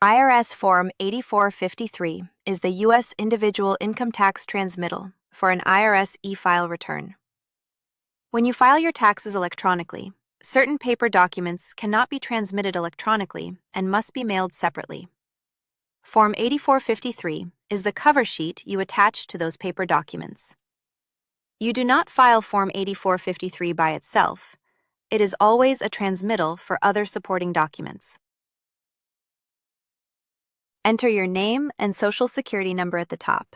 IRS Form 8453 is the U.S. individual income tax transmittal for an IRS e-file return. When you file your taxes electronically, certain paper documents cannot be transmitted electronically and must be mailed separately. Form 8453 is the cover sheet you attach to those paper documents. You do not file Form 8453 by itself. It is always a transmittal for other supporting documents. Enter your name and Social Security number at the top.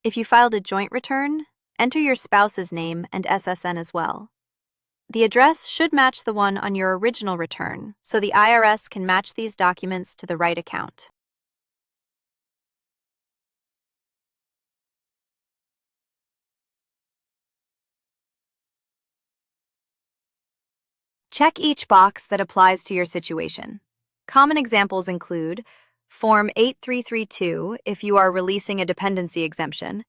If you filed a joint return, enter your spouse's name and SSN as well. The address should match the one on your original return, so the IRS can match these documents to the right account. Check each box that applies to your situation. Common examples include Form 8332 if you are releasing a dependency exemption,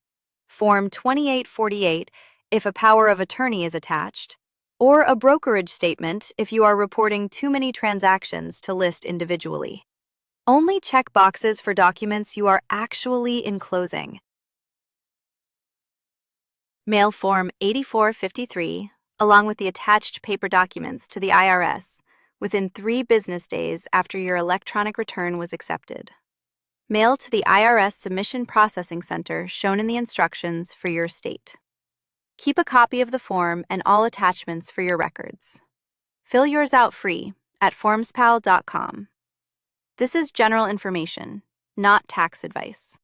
Form 2848 if a power of attorney is attached, or a brokerage statement if you are reporting too many transactions to list individually. Only check boxes for documents you are actually enclosing. Mail Form 8453 along with the attached paper documents to the IRS within 3 business days after your electronic return was accepted. Mail to the IRS Submission Processing Center shown in the instructions for your state. Keep a copy of the form and all attachments for your records. Fill yours out free at FormsPal.com. This is general information, not tax advice.